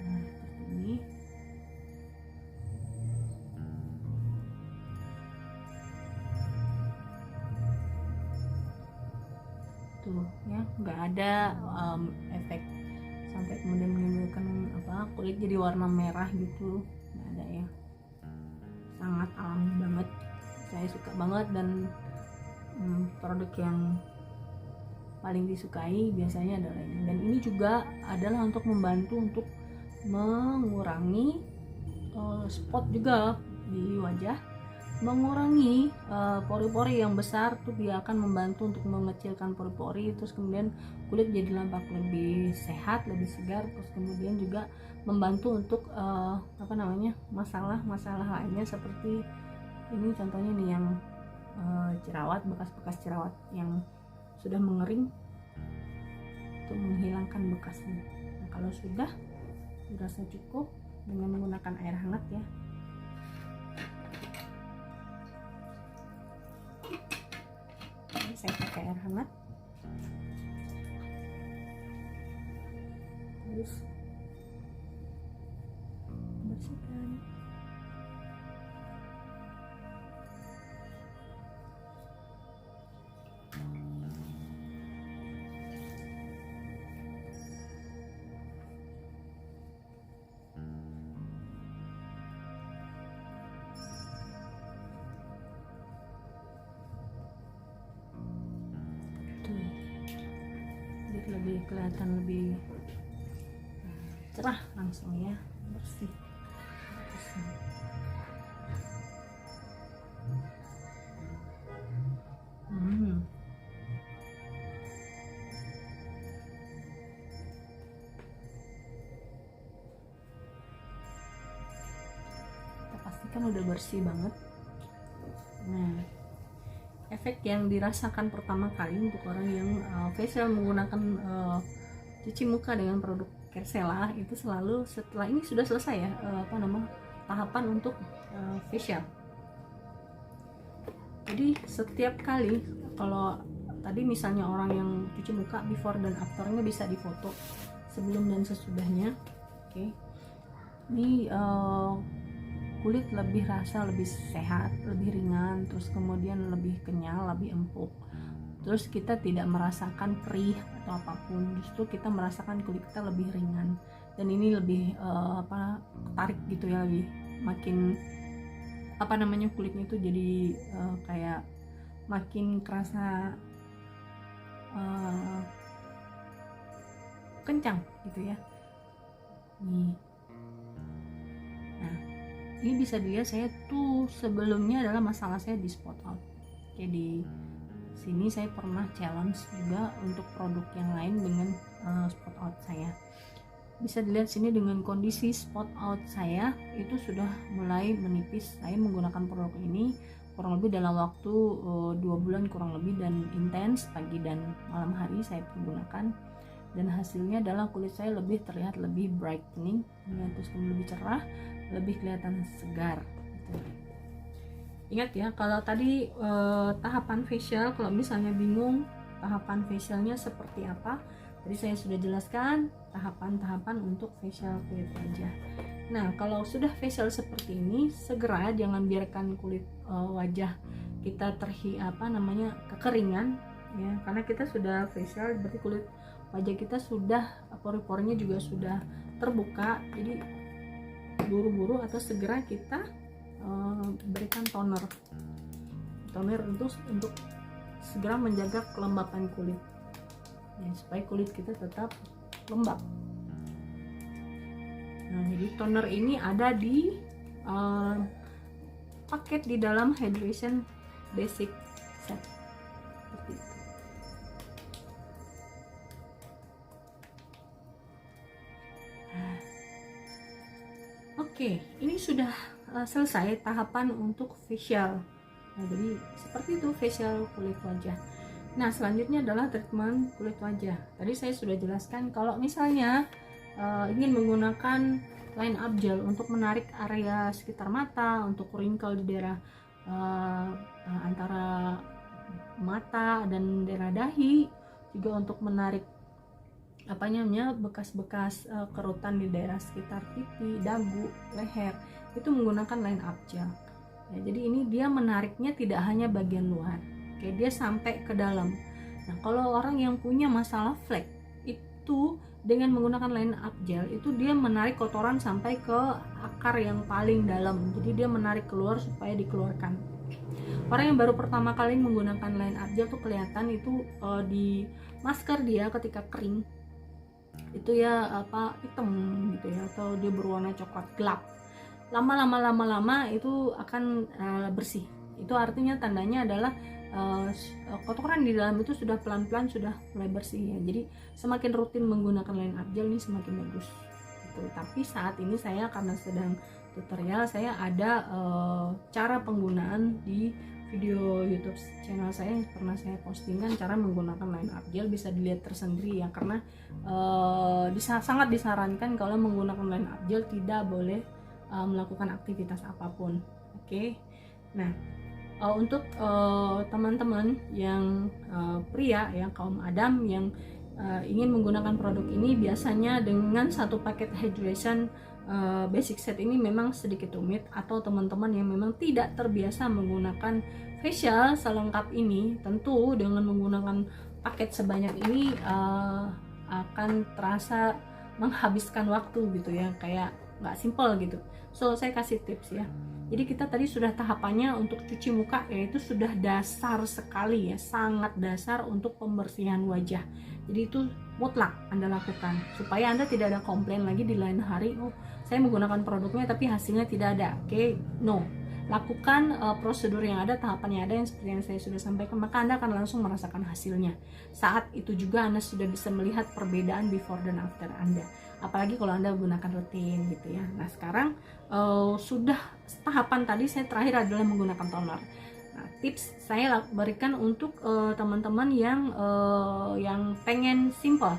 Nah, seperti ini. Tuh ya, nggak ada efek sampai kemudian menimbulkan kulit jadi warna merah gitu, nggak ada ya. Sangat alami banget, saya suka banget. Dan produk yang paling disukai biasanya adalah ini. Dan ini juga adalah untuk membantu untuk mengurangi spot juga di wajah, mengurangi pori-pori yang besar tuh. Dia akan membantu untuk mengecilkan pori-pori, terus kemudian kulit jadi nampak lebih sehat, lebih segar. Terus kemudian juga membantu untuk masalah-masalah lainnya seperti ini contohnya nih, yang jerawat, bekas-bekas jerawat yang sudah mengering, untuk menghilangkan bekasnya. Nah, kalau sudah dirasa cukup dengan menggunakan air hangat ya. Ini saya pakai air hangat, terus bersihkan. lebih kelihatan lebih cerah langsung ya, bersih. Kita pastikan udah bersih banget. Nah, efek yang dirasakan pertama kali untuk orang yang facial menggunakan cuci muka dengan produk Kersela itu selalu setelah ini sudah selesai ya, tahapan untuk facial. Jadi setiap kali, kalau tadi misalnya orang yang cuci muka before dan afternya bisa difoto sebelum dan sesudahnya. Oke. Ini kulit lebih rasa lebih sehat, lebih ringan, terus kemudian lebih kenyal, lebih empuk. Terus kita tidak merasakan perih atau apapun, justru kita merasakan kulit kita lebih ringan, dan ini lebih tarik gitu ya, lebih makin kulitnya itu jadi kayak makin kerasa kencang gitu ya. Nih. Nah, ini bisa dilihat saya tuh sebelumnya adalah masalah saya di spot out. Oke, di sini saya pernah challenge juga untuk produk yang lain dengan spot out saya. Bisa dilihat sini dengan kondisi spot out saya itu sudah mulai menipis. Saya menggunakan produk ini kurang lebih dalam waktu 2 bulan kurang lebih, dan intens pagi dan malam hari saya pergunakan, dan hasilnya adalah kulit saya lebih terlihat lebih brightening, terus lebih cerah, lebih kelihatan segar gitu. Ingat ya, kalau tadi tahapan facial, kalau misalnya bingung tahapan facialnya seperti apa, tadi saya sudah jelaskan tahapan-tahapan untuk facial kulit wajah. Nah, kalau sudah facial seperti ini, segera jangan biarkan kulit wajah kita kekeringan ya, karena kita sudah facial berarti kulit wajah kita sudah pori-porinya juga sudah terbuka. Jadi buru-buru atau segera kita berikan toner untuk segera menjaga kelembapan kulit ya, supaya kulit kita tetap lembab. Nah, jadi toner ini ada di paket di dalam hydration basic set seperti itu. Oke, ini sudah selesai tahapan untuk facial. Nah, jadi seperti itu facial kulit wajah. Nah, selanjutnya adalah treatment kulit wajah. Tadi saya sudah jelaskan kalau misalnya ingin menggunakan line up gel untuk menarik area sekitar mata, untuk wrinkle di daerah antara mata dan daerah dahi, juga untuk menarik bekas-bekas kerutan di daerah sekitar pipi, dagu, leher, itu menggunakan line up gel ya. Jadi ini dia menariknya tidak hanya bagian luar, oke, dia sampai ke dalam. Nah, kalau orang yang punya masalah flek itu dengan menggunakan line up gel itu dia menarik kotoran sampai ke akar yang paling dalam, jadi dia menarik keluar supaya dikeluarkan. Orang yang baru pertama kali menggunakan line up gel tuh kelihatan itu di masker dia ketika kering itu ya hitam gitu ya, atau dia berwarna coklat gelap. Lama-lama itu akan bersih. Itu artinya tandanya adalah kotoran di dalam itu sudah pelan-pelan sudah mulai bersih ya. Jadi semakin rutin menggunakan line up gel ini semakin bagus gitu. Tapi saat ini saya karena sedang tutorial, saya ada cara penggunaan di video YouTube channel saya, pernah saya postingkan cara menggunakan line up gel, bisa dilihat tersendiri ya, karena sangat disarankan kalau menggunakan line up gel tidak boleh melakukan aktivitas apapun. Oke. Nah, untuk teman-teman yang pria ya, kaum Adam yang ingin menggunakan produk ini, biasanya dengan satu paket hydration basic set ini memang sedikit rumit, atau teman-teman yang memang tidak terbiasa menggunakan facial selengkap ini, tentu dengan menggunakan paket sebanyak ini akan terasa menghabiskan waktu gitu ya, kayak nggak simple gitu. So saya kasih tips ya. Jadi kita tadi sudah tahapannya untuk cuci muka, yaitu sudah dasar sekali ya, sangat dasar untuk pembersihan wajah. Jadi itu mutlak Anda lakukan supaya Anda tidak ada komplain lagi di lain hari, oh saya menggunakan produknya tapi hasilnya tidak ada. Oke, no. Lakukan prosedur yang ada, tahapan yang ada yang seperti yang saya sudah sampaikan, maka Anda akan langsung merasakan hasilnya. Saat itu juga Anda sudah bisa melihat perbedaan before dan after Anda. Apalagi kalau Anda gunakan rutin gitu ya. Nah sekarang sudah tahapan tadi, saya terakhir adalah menggunakan toner. Nah, tips saya berikan untuk teman-teman yang pengen simple.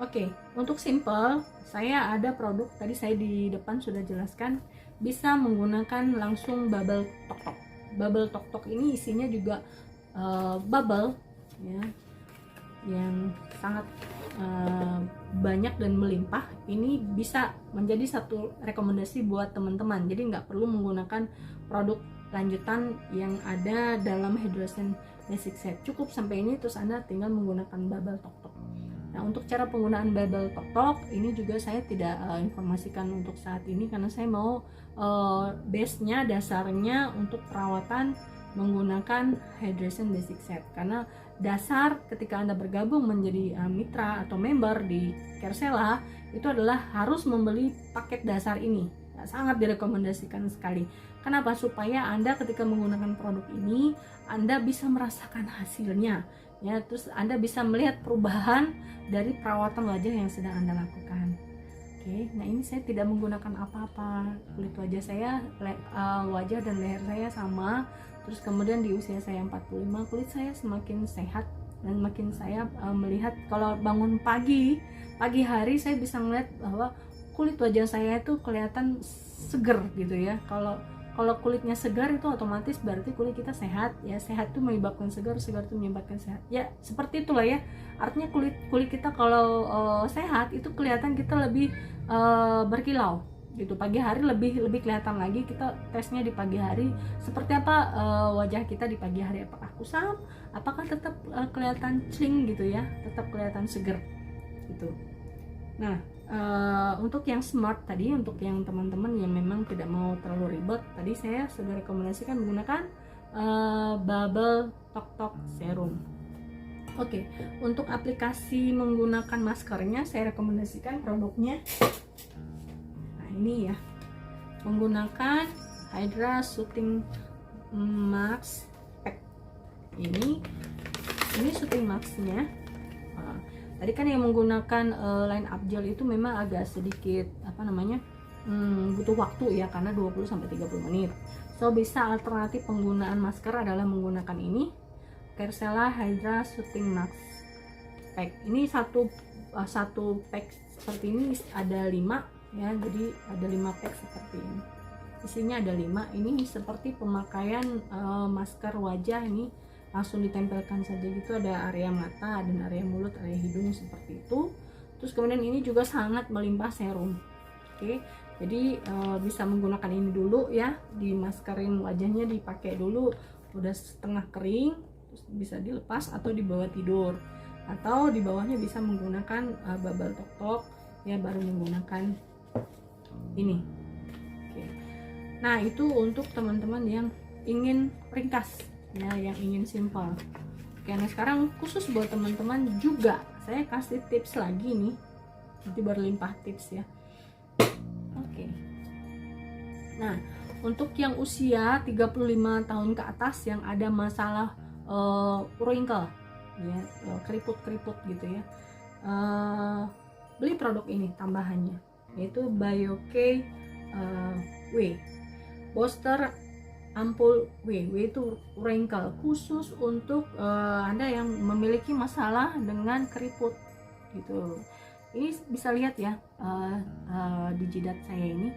Oke, untuk simple saya ada produk, tadi saya di depan sudah jelaskan, bisa menggunakan langsung bubble tok-tok. Bubble tok-tok ini isinya juga bubble ya, yang sangat banyak dan melimpah. Ini bisa menjadi satu rekomendasi buat teman-teman, jadi nggak perlu menggunakan produk lanjutan yang ada dalam Hydration Basic Set. Cukup sampai ini, terus Anda tinggal menggunakan bubble tok-tok. Nah untuk cara penggunaan bubble tok-tok ini juga saya tidak informasikan untuk saat ini, karena saya mau base-nya, dasarnya untuk perawatan menggunakan Hydration Basic Set. Karena dasar ketika Anda bergabung menjadi mitra atau member di Caresella itu adalah harus membeli paket dasar ini. Nah, sangat direkomendasikan sekali. Kenapa? Supaya Anda ketika menggunakan produk ini Anda bisa merasakan hasilnya ya, terus Anda bisa melihat perubahan dari perawatan wajah yang sedang Anda lakukan. Oke, nah ini saya tidak menggunakan apa-apa. Kulit wajah saya, wajah dan leher saya sama. Terus kemudian di usia saya 45, kulit saya semakin sehat, dan makin saya melihat kalau bangun pagi hari saya bisa melihat bahwa kulit wajah saya itu kelihatan seger gitu ya. Kalau kulitnya segar itu otomatis berarti kulit kita sehat ya. Sehat itu menyebabkan segar, segar itu menyebabkan sehat ya, seperti itulah ya. Artinya kulit kita kalau sehat itu kelihatan kita lebih berkilau gitu. Pagi hari lebih kelihatan lagi. Kita tesnya di pagi hari seperti apa wajah kita di pagi hari, apakah kusam, apakah tetap kelihatan cling gitu ya, tetap kelihatan seger gitu. Nah untuk yang smart tadi, untuk yang teman-teman yang memang tidak mau terlalu ribet, tadi saya sudah rekomendasikan menggunakan bubble tok-tok serum. Oke, untuk aplikasi menggunakan maskernya saya rekomendasikan produknya. Nah ini ya, menggunakan Hydra Shooting Mask Pack. Ini Shooting Masknya. Tadi kan yang menggunakan line up gel itu memang agak sedikit butuh waktu ya, karena 20-30 menit. So bisa alternatif penggunaan masker adalah menggunakan ini, Caresella Hydra Shooting Mask Pack. Ini satu pack seperti ini ada 5 ya, jadi ada 5 pack seperti ini. Isinya ada 5. Ini seperti pemakaian masker wajah, ini langsung ditempelkan saja gitu, ada area mata dan area mulut, area hidung seperti itu. Terus kemudian ini juga sangat melimpah serum. Oke, jadi bisa menggunakan ini dulu ya, dimaskerin wajahnya, dipakai dulu udah setengah kering, terus bisa dilepas atau dibawa tidur, atau di bawahnya bisa menggunakan bubble tok-tok ya, baru menggunakan ini. Oke. Nah itu untuk teman-teman yang ingin ringkas ya, yang ingin simple. Oke, nah sekarang khusus buat teman-teman juga saya kasih tips lagi nih, nanti berlimpah tips ya. Oke, nah untuk yang usia 35 tahun ke atas yang ada masalah wrinkle ya, keriput-keriput gitu ya, beli produk ini tambahannya, yaitu BioK W Booster Ampul W itu wrinkle, khusus untuk Anda yang memiliki masalah dengan keriput gitu. Ini bisa lihat ya, di jidat saya ini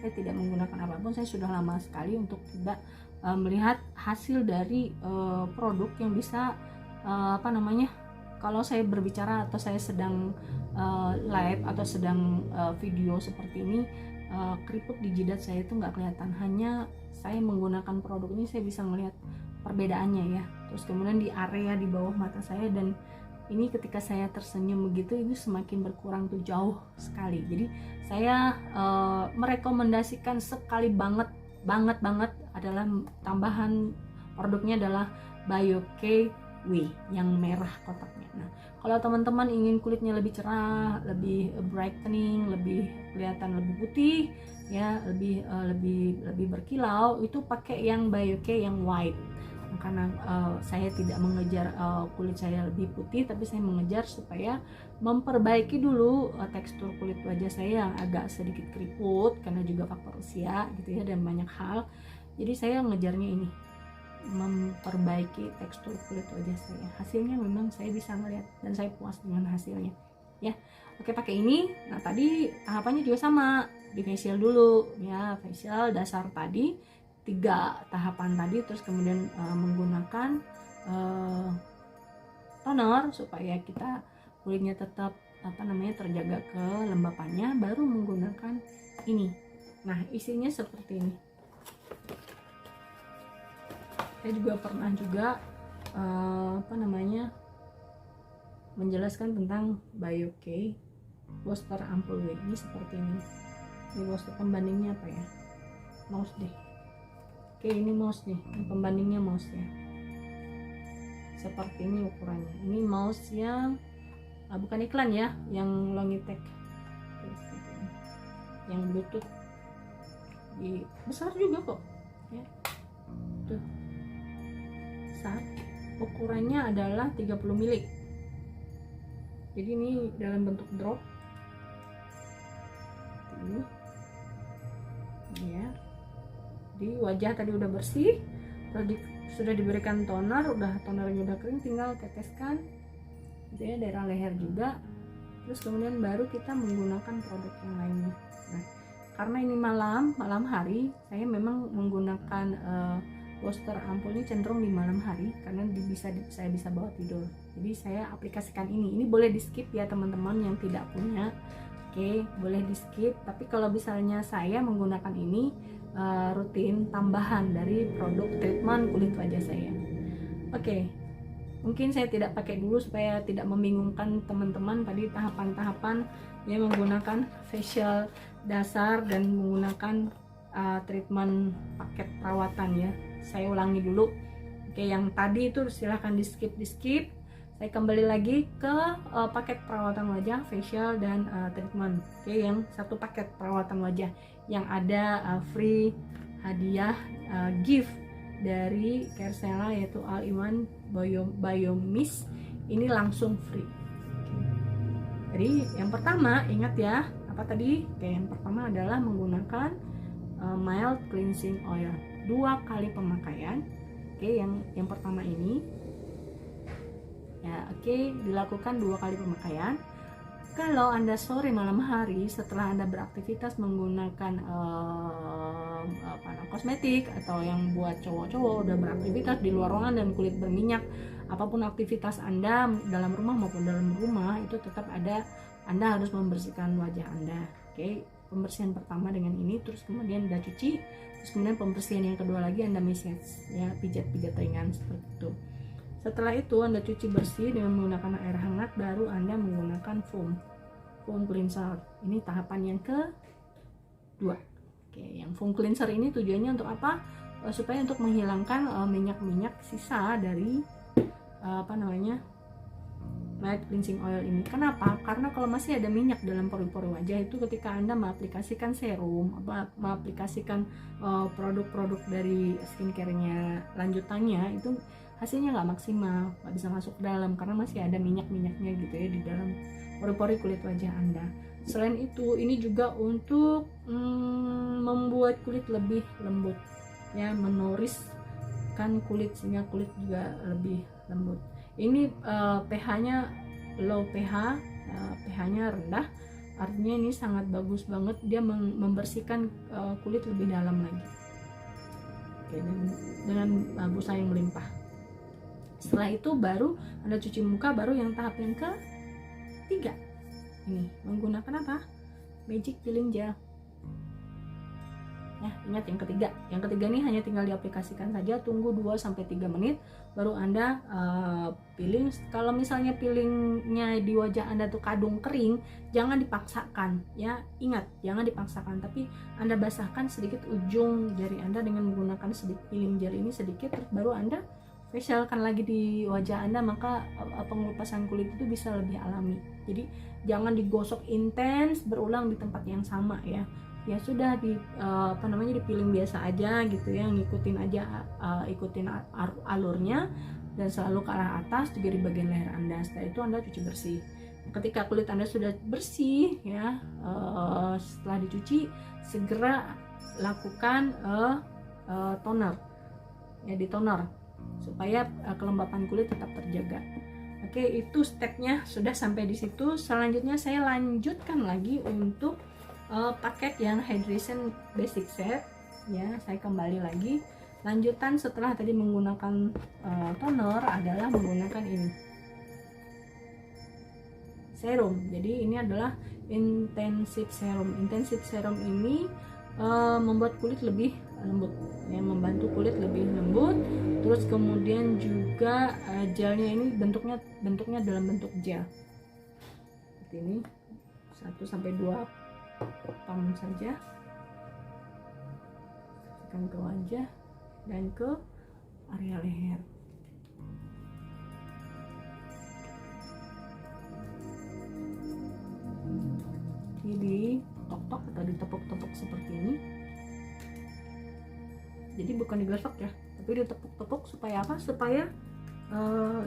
saya tidak menggunakan apapun. Saya sudah lama sekali untuk tidak melihat hasil dari produk yang bisa kalau saya berbicara atau saya sedang live atau sedang video seperti ini, keriput di jidat saya itu nggak kelihatan. Hanya saya menggunakan produk ini saya bisa melihat perbedaannya ya. Terus kemudian di area di bawah mata saya dan ini ketika saya tersenyum begitu, ini semakin berkurang tuh jauh sekali. Jadi saya merekomendasikan sekali banget adalah tambahan produknya adalah BioKW yang merah kotaknya. Nah, kalau teman-teman ingin kulitnya lebih cerah, lebih brightening, lebih kelihatan lebih putih, ya lebih berkilau, itu pakai yang BioK yang white. Karena saya tidak mengejar kulit saya lebih putih, tapi saya mengejar supaya memperbaiki dulu tekstur kulit wajah saya yang agak sedikit keriput karena juga faktor usia gitu ya, dan banyak hal. Jadi saya ngejarnya ini, memperbaiki tekstur kulit wajah saya. Hasilnya memang saya bisa melihat dan saya puas dengan hasilnya ya. Oke, pakai ini. Nah, tadi tahapannya juga sama, di facial dulu ya, facial dasar tadi 3 tahapan tadi, terus kemudian menggunakan toner supaya kita kulitnya tetap terjaga kelembapannya, baru menggunakan ini. Nah, isinya seperti ini. Saya juga pernah menjelaskan tentang BioK booster ampul W. Ini seperti ini. Ini booster pembandingnya apa ya? Mouse deh. Oke, ini mouse nih, pembandingnya mouse ya. Seperti ini ukurannya. Ini mouse yang bukan iklan ya, yang Logitech. Yang Bluetooth. Besar juga kok. Ya. Tuh. Besar. Ukurannya adalah 30 mili. Jadi ini dalam bentuk drop. Ini. Ya. Di wajah tadi udah bersih, sudah diberikan toner, tonernya udah kering, tinggal teteskan gitu ya, daerah leher juga. Terus kemudian baru kita menggunakan produk yang lainnya. Nah, karena ini malam hari, saya memang menggunakan booster ampul ini cenderung di malam hari karena saya bisa bawa tidur. Jadi saya aplikasikan ini boleh di skip ya teman-teman yang tidak punya. Oke, boleh di skip. Tapi kalau misalnya saya menggunakan ini rutin tambahan dari produk treatment kulit wajah saya. Oke, mungkin saya tidak pakai dulu supaya tidak membingungkan teman-teman. Tadi tahapan-tahapan ya, menggunakan facial dasar dan menggunakan treatment paket perawatan ya. Saya ulangi dulu. Oke, yang tadi itu silahkan di skip. Saya kembali lagi ke paket perawatan wajah, facial dan treatment. Oke, yang satu paket perawatan wajah yang ada free hadiah gift dari Caresella, yaitu All-in-One Biomist. Ini langsung free. Jadi yang pertama, ingat ya, apa tadi? Oke, yang pertama adalah menggunakan mild cleansing oil 2 kali pemakaian. Oke, yang pertama ini ya, dilakukan 2 kali pemakaian. Kalau Anda sore malam hari setelah Anda beraktivitas menggunakan kosmetik, atau yang buat cowok-cowok udah beraktivitas di luar ruangan dan kulit berminyak, apapun aktivitas Anda dalam rumah maupun dalam rumah, itu tetap ada, Anda harus membersihkan wajah Anda. Oke, pembersihan pertama dengan ini, terus kemudian Anda cuci, terus kemudian pembersihan yang kedua lagi Anda massage ya, pijat-pijat ringan seperti itu. Setelah itu Anda cuci bersih dengan menggunakan air hangat, baru Anda menggunakan foam cleanser. Ini tahapan yang kedua. Oke, yang foam cleanser ini tujuannya untuk apa? Supaya untuk menghilangkan minyak-minyak sisa dari mild cleansing oil ini. Kenapa? Karena kalau masih ada minyak dalam pori-pori wajah itu, ketika Anda mengaplikasikan serum, mengaplikasikan produk-produk dari skincare-nya lanjutannya, itu hasilnya nggak maksimal, nggak bisa masuk ke dalam karena masih ada minyak-minyaknya gitu ya di dalam pori-pori kulit wajah Anda. Selain itu, ini juga untuk membuat kulit lebih lembut ya, menoriskan kulit sehingga kulit juga lebih lembut. Ini pH-nya low pH, pH-nya rendah, artinya ini sangat bagus banget, dia membersihkan kulit lebih dalam lagi. Oke, dengan busa yang melimpah. Setelah itu baru Anda cuci muka, baru yang tahap yang ketiga. Ini menggunakan apa? Magic Peeling Gel. ya. Ingat yang ketiga ini hanya tinggal diaplikasikan saja, tunggu 2-3 menit baru Anda peeling. Kalau misalnya peelingnya di wajah Anda tuh kadung kering, jangan dipaksakan ya, ingat jangan dipaksakan, tapi Anda basahkan sedikit ujung jari Anda dengan menggunakan sedikit peeling jari ini sedikit, terus baru Anda facialkan lagi di wajah Anda, maka pengelupasan kulit itu bisa lebih alami. Jadi jangan digosok intens berulang di tempat yang sama ya. Ya sudah di di peeling biasa aja gitu ya, ngikutin aja ikutin alurnya dan selalu ke arah atas, juga di bagian leher Anda. Setelah itu Anda cuci bersih. Ketika kulit Anda sudah bersih ya, setelah dicuci segera lakukan toner ya, di toner supaya kelembapan kulit tetap terjaga. Oke, itu stepnya sudah sampai di situ. Selanjutnya saya lanjutkan lagi untuk paket yang hydration basic set ya. Saya kembali lagi, lanjutan setelah tadi menggunakan toner adalah menggunakan ini serum. Jadi ini adalah intensive serum. Intensive serum ini membuat kulit lebih lembut ya, membantu kulit lebih lembut. Terus kemudian juga gelnya ini bentuknya dalam bentuk gel seperti ini, 1-2 pump saja, akan ke wajah dan ke area leher. Ini tok-tok atau ditepuk-tepuk seperti ini. Jadi bukan digosok ya, tapi ditepuk-tepuk supaya apa? Supaya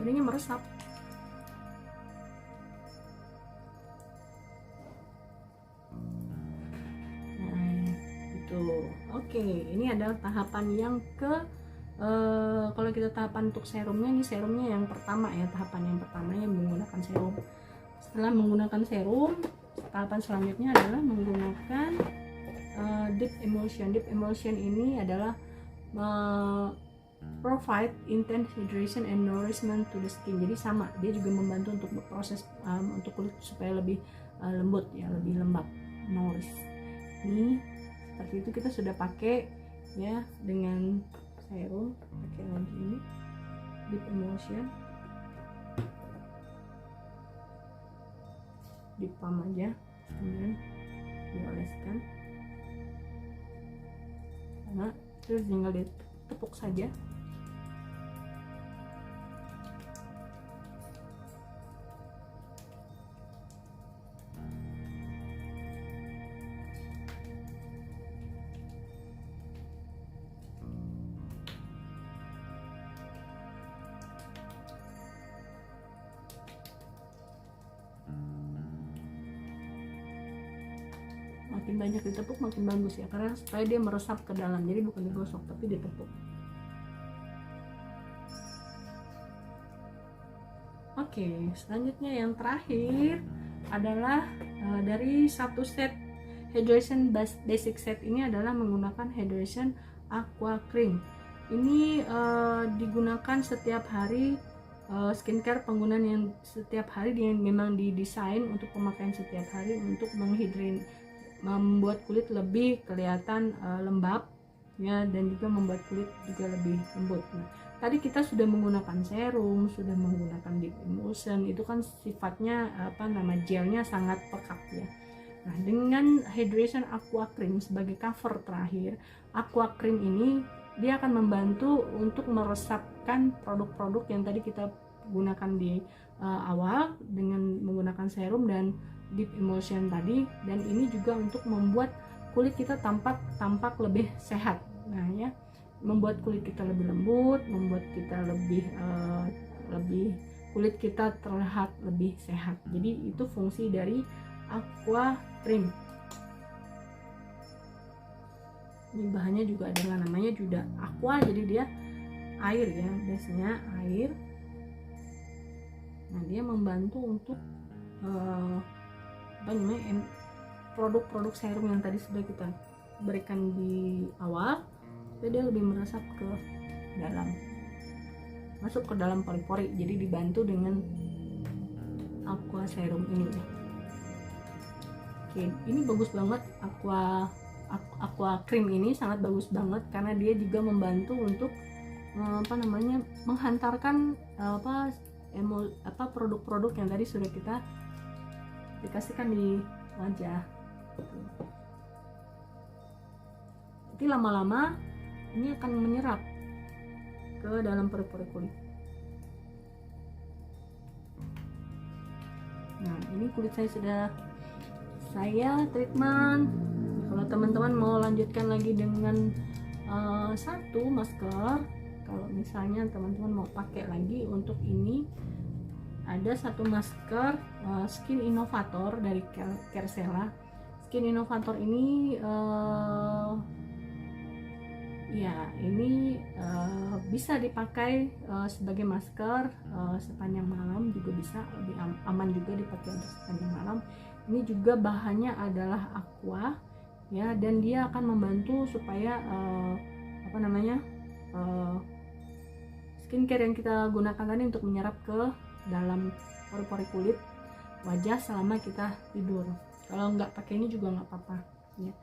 ininya meresap. Oke, ini adalah tahapan yang kalau kita tahapan untuk serumnya, ini serumnya yang pertama ya, tahapan yang pertamanya menggunakan serum. Setelah menggunakan serum, tahapan selanjutnya adalah menggunakan deep emulsion. Deep emulsion ini adalah provide intense hydration and nourishment to the skin. Jadi sama, dia juga membantu untuk proses untuk kulit supaya lebih lembut ya, lebih lembab, nourish. Ini seperti itu kita sudah pakai ya dengan serum, pakai lagi ini deep emulsion, di pump aja, kemudian dioleskan, karena terus tinggal ditepuk saja. Makin banyak ditepuk makin bagus ya, karena supaya dia meresap ke dalam, jadi bukan digosok tapi ditepuk. Oke, selanjutnya yang terakhir adalah dari satu set hydration basic set ini adalah menggunakan hydration aqua cream. Ini digunakan setiap hari, skincare penggunaan yang setiap hari, yang memang didesain untuk pemakaian setiap hari untuk membuat kulit lebih kelihatan lembab ya, dan juga membuat kulit juga lebih lembut. Nah, tadi kita sudah menggunakan serum, sudah menggunakan deep emulsion, itu kan sifatnya gelnya sangat pekat ya. Nah, dengan hydration aqua cream sebagai cover terakhir, aqua cream ini dia akan membantu untuk meresapkan produk-produk yang tadi kita gunakan di awal dengan menggunakan serum dan deep emulsion tadi, dan ini juga untuk membuat kulit kita tampak lebih sehat. Nah ya, membuat kulit kita lebih lembut, membuat kita lebih kulit kita terlihat lebih sehat. Jadi itu fungsi dari aqua cream. Ini bahannya juga adalah namanya juga aqua, jadi dia air ya, biasanya air. Nah, dia membantu untuk produk-produk serum yang tadi sudah kita berikan di awal, supaya dia lebih meresap ke dalam, masuk ke dalam pori-pori. Jadi dibantu dengan aqua serum ini. Oke, ini bagus banget aqua cream ini sangat bagus banget karena dia juga membantu untuk menghantarkan produk-produk yang tadi sudah kita aplikasikan di wajah. Jadi lama-lama ini akan menyerap ke dalam pori-pori kulit. Nah, ini kulit saya sudah saya treatment. Kalau teman-teman mau lanjutkan lagi dengan satu masker, kalau misalnya teman-teman mau pakai lagi untuk ini, ada satu masker Skin Innovator dari Caresella. Skin Innovator ini bisa dipakai sebagai masker sepanjang malam, juga bisa lebih aman juga dipakai untuk sepanjang malam. Ini juga bahannya adalah aqua ya, dan dia akan membantu supaya skincare yang kita gunakan tadi untuk menyerap ke dalam pori-pori kulit wajah selama kita tidur. Kalau nggak pakai ini juga nggak apa-apa ya.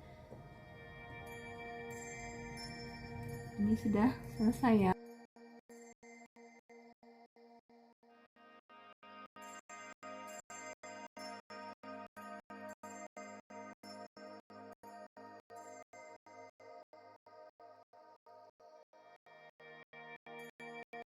Ini sudah selesai ya.